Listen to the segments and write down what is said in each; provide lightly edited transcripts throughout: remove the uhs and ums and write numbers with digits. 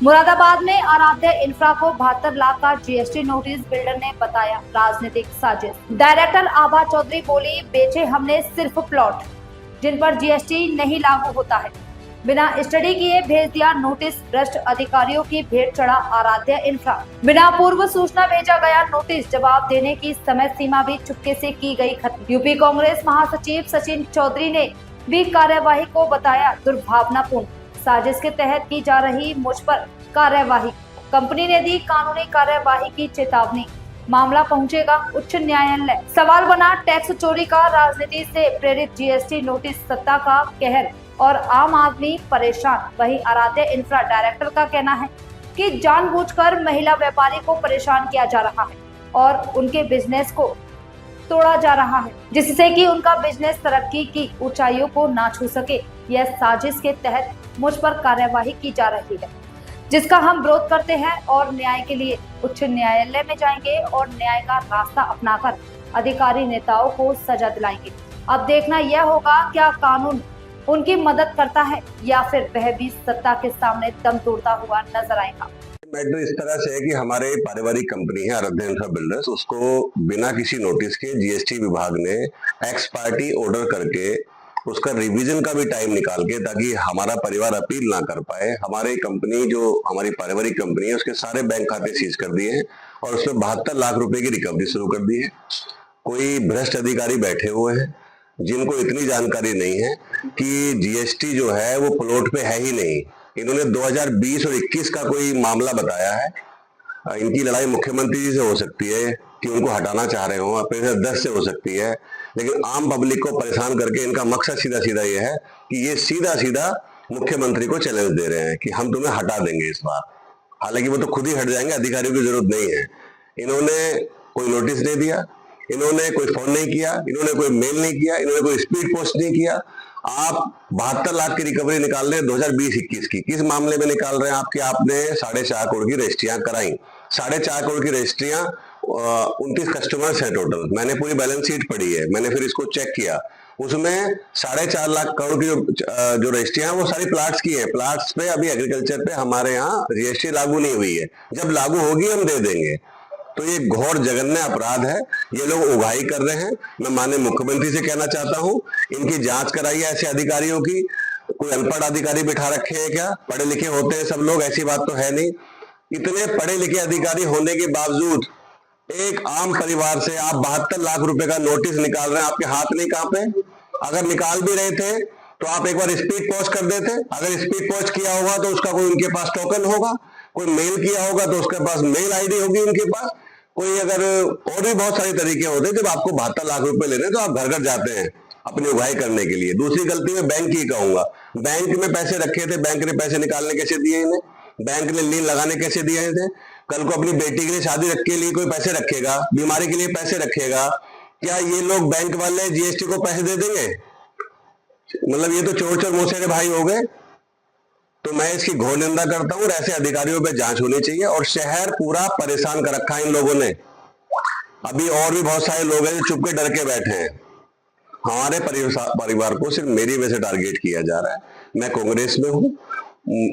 मुरादाबाद में आराध्य इंफ्रा को 72 लाख का जीएसटी नोटिस, बिल्डर ने बताया राजनीतिक साजिश। डायरेक्टर आभा चौधरी बोली, बेचे हमने सिर्फ प्लॉट जिन पर जीएसटी नहीं लागू होता है। बिना स्टडी किए भेज दिया नोटिस, भ्रष्ट अधिकारियों की भेंट चढ़ा आराध्य इंफ्रा। बिना पूर्व सूचना भेजा गया नोटिस, जवाब देने की समय सीमा भी चुपके से की गई खत्म। यूपी कांग्रेस महासचिव सचिन चौधरी ने भी कार्यवाही को बताया दुर्भावनापूर्ण। साजिश के तहत की जा रही मुझ पर कार्यवाही, कंपनी ने दी कानूनी कार्यवाही की चेतावनी। मामला पहुंचेगा उच्च न्यायालय। सवाल बना टैक्स चोरी का, राजनीति से प्रेरित जीएसटी नोटिस, सत्ता का कहर और आम आदमी परेशान। वहीं आराध्य इंफ्रा डायरेक्टर का कहना है कि जानबूझकर महिला व्यापारी को परेशान किया जा रहा है और उनके बिजनेस को तोड़ा जा रहा है, जिससे कि उनका बिजनेस तरक्की की ऊंचाइयों को ना छू सके। यह साजिश के तहत मुझ पर कार्यवाही की जा रही है, जिसका हम विरोध करते हैं और न्याय के लिए उच्च न्यायालय में जाएंगे और न्याय का रास्ता अपनाकर अधिकारी नेताओं को सजा दिलाएंगे। अब देखना यह होगा क्या कानून उनकी मदद करता है या फिर वह भी सत्ता के सामने दम तोड़ता हुआ नजर आएगा। मैटर इस तरह से है कि हमारे पारिवारिक कंपनी है आराध्य इंफ्रा बिल्डर्स, उसको बिना किसी नोटिस के जीएसटी विभाग ने एक्स पार्टी ऑर्डर करके उसका रिवीजन का भी टाइम निकाल के, ताकि हमारा परिवार अपील ना कर पाए, हमारी कंपनी जो हमारी पारिवारिक कंपनी है उसके सारे बैंक खाते सीज कर दिए हैं और उसमें 72 लाख रुपए की रिकवरी शुरू कर दी है। कोई भ्रष्ट अधिकारी बैठे हुए हैं जिनको इतनी जानकारी नहीं है कि जीएसटी जो है वो प्लॉट पे है ही नहीं। इन्होंने 2020 और 21 का कोई मामला बताया है। इनकी लड़ाई मुख्यमंत्री जी से हो सकती है कि उनको हटाना चाह रहे हो, अपने 10 से हो सकती है, लेकिन आम पब्लिक को परेशान करके इनका मकसद सीधा सीधा ये है कि ये सीधा सीधा मुख्यमंत्री को चैलेंज दे रहे हैं कि हम तुम्हें हटा देंगे इस बार। हालांकि वो तो खुद ही हट जाएंगे, अधिकारियों की जरूरत नहीं है। इन्होंने कोई नोटिस नहीं दिया, इन्होंने कोई फोन नहीं किया, इन्होंने कोई मेल नहीं किया, इन्होंने कोई स्पीड पोस्ट नहीं किया। आप 72 लाख की रिकवरी निकाल रहे हैं 2020-21 की। किस मामले में निकाल रहे हैं आप कि आपने 4.5 करोड़ की रजिस्ट्रियां कराई। 4.5 करोड़ की रजिस्ट्रियां 29 कस्टमर्स हैं टोटल। मैंने पूरी बैलेंस शीट पढ़ी है, मैंने फिर इसको चेक किया। उसमें 4.5 लाख करोड़ की जो रजिस्ट्रियां वो सारी प्लाट्स की है। प्लाट्स पे अभी एग्रीकल्चर पे हमारे यहाँ रजिस्ट्री लागू नहीं हुई है, जब लागू होगी हम दे देंगे। तो ये घोर जघन्य अपराध है, ये लोग उगाही कर रहे हैं। मैं माननीय मुख्यमंत्री से कहना चाहता हूं, इनकी जांच कराइए ऐसे अधिकारियों की। कोई अनपढ़ अधिकारी बिठा रखे हैं क्या? पढ़े लिखे होते हैं सब लोग, ऐसी बात तो है नहीं। इतने पढ़े लिखे अधिकारी होने के बावजूद एक आम परिवार से आप 72 लाख रुपए का नोटिस निकाल रहे हैं। आपके हाथ नहीं कांपे? अगर निकाल भी रहे थे तो आप एक बार स्पीड पोस्ट कर देते। अगर स्पीड पोस्ट किया होगा तो उसका कोई उनके पास टोकन होगा, कोई मेल किया होगा तो उसके पास मेल आईडी होगी उनके पास, कोई अगर और भी बहुत सारे तरीके होते हैं। जब आपको 72 लाख रुपए लेने तो आप घर घर जाते हैं अपनी उगाही करने के लिए। दूसरी गलती मैं बैंक की कहूंगा, बैंक में पैसे रखे थे, बैंक ने पैसे निकालने कैसे दिए इन्हें? बैंक ने लीन लगाने कैसे दिए थे? कल को अपनी बेटी के लिए शादी के लिए कोई पैसे रखेगा, बीमारी के लिए पैसे रखेगा, क्या ये लोग बैंक वाले जीएसटी को पैसे दे देंगे? मतलब ये तो चोर चोर मुंह से भाई हो गए। तो मैं इसकी घोर निंदा करता हूं और ऐसे अधिकारियों पे जांच होनी चाहिए। और शहर पूरा परेशान कर रखा है इन लोगों ने। अभी और भी बहुत सारे लोग हैं जो चुप के डर के बैठे हैं। हमारे परिवार को सिर्फ मेरी वजह से टारगेट किया जा रहा है। मैं कांग्रेस में हूं,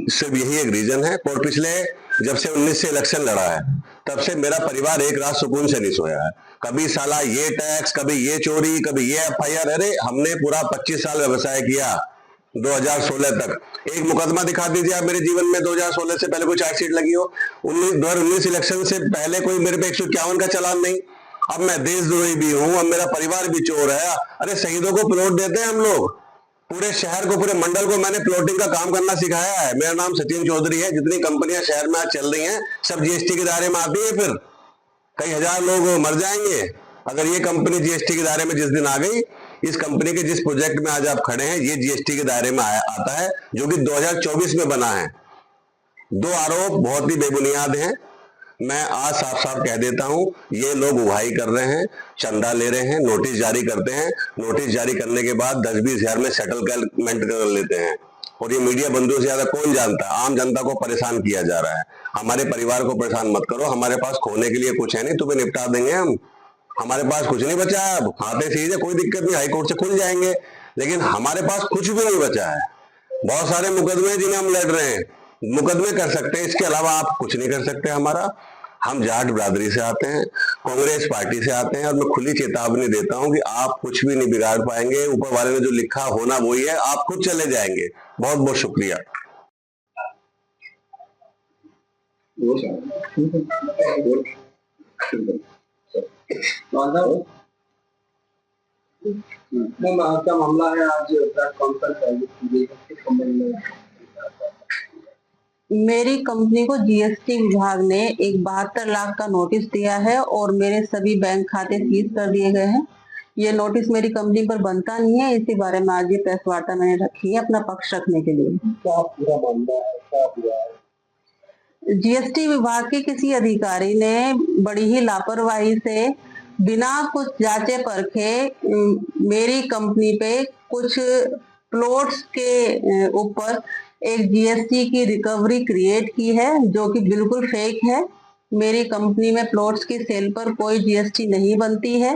सिर्फ यही एक रीजन है। और पिछले जब से 19 से इलेक्शन लड़ा है तब से मेरा परिवार एक रात सुकून से नहीं सोया है। कभी साला ये टैक्स, कभी ये चोरी, कभी ये एफआईआर। अरे हमने पूरा 25 साल व्यवसाय किया 2016 तक। एक मुकदमा दिखा दीजिए आप मेरे जीवन में 2016 से पहले कोई चार्जशीट लगी हो। 2019 इलेक्शन से पहले कोई मेरे पे 151 का चालान नहीं। अब मैं देशद्रोही भी हूं, अब मेरा परिवार भी चोर है। अरे शहीदों को प्लॉट देते हैं हम लोग, पूरे शहर को, पूरे मंडल को मैंने प्लॉटिंग का काम करना सिखाया है। मेरा नाम सचिन चौधरी है। जितनी कंपनियां शहर में आज चल रही हैं सब जीएसटी के दायरे में आती है। फिर कई हजार लोग मर जाएंगे अगर ये कंपनी जीएसटी के दायरे में जिस दिन आ गई। इस कंपनी के जिस प्रोजेक्ट में आज आप खड़े हैं ये जीएसटी के दायरे में आता है, जो कि 2024 में बना है। 2 आरोप बहुत ही बेबुनियाद हैं। मैं आज साफ साफ कह देता हूं, ये लोग उगाही कर रहे हैं, चंदा ले रहे हैं, नोटिस जारी करते हैं। नोटिस जारी करने के बाद 10-20 हजार में सेटलमेंट कर लेते हैं। और ये मीडिया बंधुओं से ज्यादा कौन जानता है? आम जनता को परेशान किया जा रहा है। हमारे परिवार को परेशान मत करो, हमारे पास खोने के लिए कुछ है नहीं, तुम्हें निपटा देंगे हम। हमारे पास कुछ नहीं बचा है, अब खाते सीधे कोई दिक्कत नहीं, हाईकोर्ट से खुल जाएंगे, लेकिन हमारे पास कुछ भी नहीं बचा है। बहुत सारे मुकदमे जिन्हें हम लड़ रहे हैं, मुकदमे कर सकते हैं, इसके अलावा आप कुछ नहीं कर सकते हमारा। हम जाट बिरादरी से आते हैं, कांग्रेस पार्टी से आते हैं, और मैं खुली चेतावनी देता हूं कि आप कुछ भी नहीं बिगाड़ पाएंगे। ऊपर वाले ने जो लिखा होना वही है, आप खुद चले जाएंगे। बहुत बहुत शुक्रिया। क्या मामला है आज मेरी कंपनी को जीएसटी विभाग ने एक 72 लाख का नोटिस दिया है और मेरे सभी बैंक खाते सीज कर दिए गए हैं। ये नोटिस मेरी कंपनी पर बनता नहीं है, इसी बारे में आज ये प्रेस वार्ता मैंने रखी है अपना पक्ष रखने के लिए। क्या पूरा मामला है, क्या हुआ है? जीएसटी विभाग के किसी अधिकारी ने बड़ी ही लापरवाही से बिना कुछ जांचे परखे मेरी कंपनी पे कुछ प्लॉट्स के ऊपर एक जीएसटी की रिकवरी क्रिएट की है, जो कि बिल्कुल फेक है। मेरी कंपनी में प्लॉट्स की सेल पर कोई जीएसटी नहीं बनती है,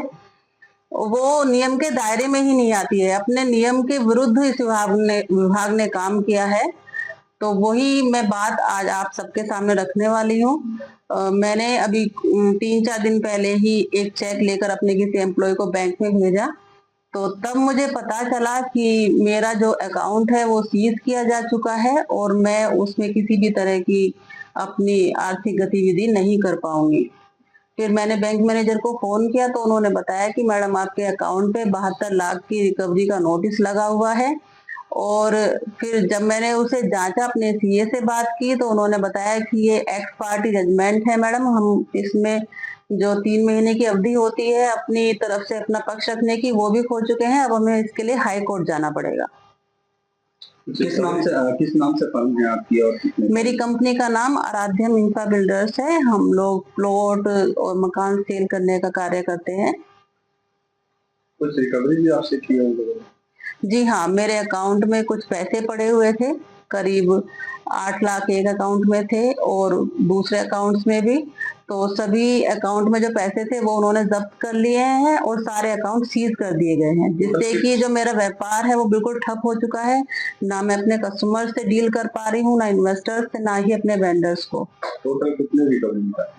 वो नियम के दायरे में ही नहीं आती है। अपने नियम के विरुद्ध इस विभाग ने काम किया है, तो वही मैं बात आज आप सबके सामने रखने वाली हूँ। मैंने अभी 3-4 दिन पहले ही एक चेक लेकर अपने किसी एम्प्लॉय को बैंक में भेजा, तो तब मुझे पता चला कि मेरा जो अकाउंट है वो सीज किया जा चुका है और मैं उसमें किसी भी तरह की अपनी आर्थिक गतिविधि नहीं कर पाऊंगी। फिर मैंने बैंक मैनेजर को फोन किया तो उन्होंने बताया कि मैडम आपके अकाउंट पे 72 लाख की रिकवरी का नोटिस लगा हुआ है। और फिर जब मैंने उसे जांचा, अपने सीए से बात की, तो उन्होंने बताया कि ये एक्स पार्टी जजमेंट है मैडम, हम इसमें जो 3 महीने की अवधि होती है अपनी तरफ से अपना पक्ष रखने की, वो भी खो चुके हैं। अब हमें इसके लिए हाई कोर्ट जाना पड़ेगा। किस नाम से फर्म है आपकी और कितने? मेरी कंपनी का नाम आराध्यम इंफ्रा बिल्डर्स है। हम लोग प्लॉट और मकान सेल करने का कार्य करते हैं। कुछ रिकवरी भी आपसे की है? जी हाँ, मेरे अकाउंट में कुछ पैसे पड़े हुए थे, करीब 8 लाख एक अकाउंट में थे और दूसरे अकाउंट्स में भी। तो सभी अकाउंट में जो पैसे थे वो उन्होंने जब्त कर लिए हैं और सारे अकाउंट सीज कर दिए गए हैं, जिससे कि जो मेरा व्यापार है वो बिल्कुल ठप हो चुका है। ना मैं अपने कस्टमर से डील कर पा रही हूँ, ना इन्वेस्टर्स से, ना ही अपने वेंडर्स को। टोटल कितने रिकवरी था?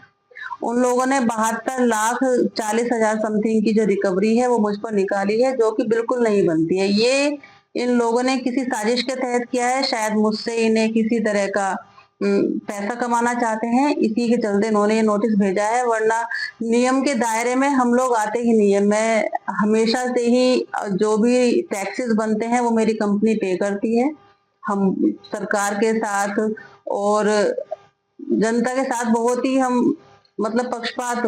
उन लोगों ने 72,40,000 समथिंग की जो रिकवरी है वो मुझ पर निकाली है, जो कि बिल्कुल नहीं बनती है। ये इन लोगों ने किसी साजिश के तहत किया है, शायद मुझसे इन्हें किसी तरह का पैसा कमाना चाहते हैं, इसी के चलते इन्होंने ये नोटिस भेजा है, वरना नियम के दायरे में हम लोग आते ही नहीं है। मैं हमेशा से ही जो भी टैक्सेस बनते हैं वो मेरी कंपनी पे करती है। हम सरकार के साथ और जनता के साथ बहुत ही हम पक्षपात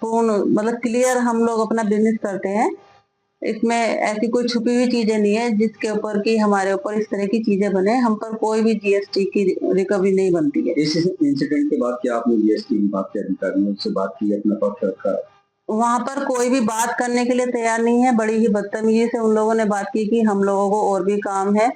पूर्ण क्लियर हम लोग अपना बिजनेस करते हैं। इसमें ऐसी कोई छुपी हुई चीजें नहीं है जिसके ऊपर कि हमारे ऊपर इस तरह की चीजें बने। हम पर कोई भी जीएसटी की रिकवरी नहीं बनती है। इस इंसिडेंट के बाद क्या आपने जीएसटी विभाग के अधिकारियों से बात की, अपना पक्ष रखा? वहां पर कोई भी बात करने के लिए तैयार नहीं है। बड़ी ही बदतमीजी से उन लोगों ने बात की कि हम लोगों को और भी काम है।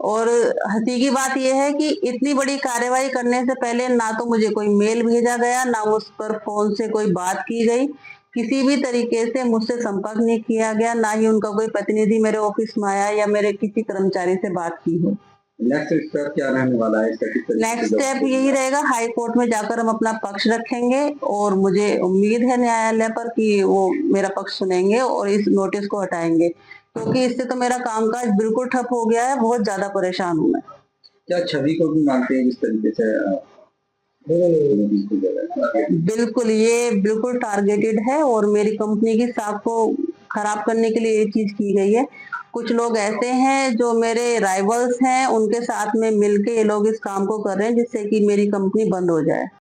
और हंसी की बात यह है कि इतनी बड़ी कार्रवाई करने से पहले ना तो मुझे कोई मेल भेजा गया, ना उस पर फोन से कोई बात की गई, किसी भी तरीके से मुझसे संपर्क नहीं किया गया, ना ही उनका कोई प्रतिनिधि मेरे ऑफिस में आया या मेरे किसी कर्मचारी से बात की हो। नेक्स्ट स्टेप क्या रहने वाला है? नेक्स्ट स्टेप यही रहेगा, हाई कोर्ट में जाकर हम अपना पक्ष रखेंगे और मुझे उम्मीद है न्यायालय पर कि वो मेरा पक्ष सुनेंगे और इस नोटिस को हटाएंगे, क्योंकि इससे तो मेरा कामकाज बिल्कुल ठप हो गया है। बहुत ज्यादा परेशान हूँ मैं। क्या छवि को भी मानते हैं इस तरीके से? बिल्कुल, ये बिल्कुल टारगेटेड है और मेरी कंपनी की साख को खराब करने के लिए ये चीज की गई है। कुछ लोग ऐसे हैं जो मेरे राइवल्स हैं, उनके साथ में मिलके ये लोग इस काम को कर रहे हैं जिससे कि मेरी कंपनी बंद हो जाए।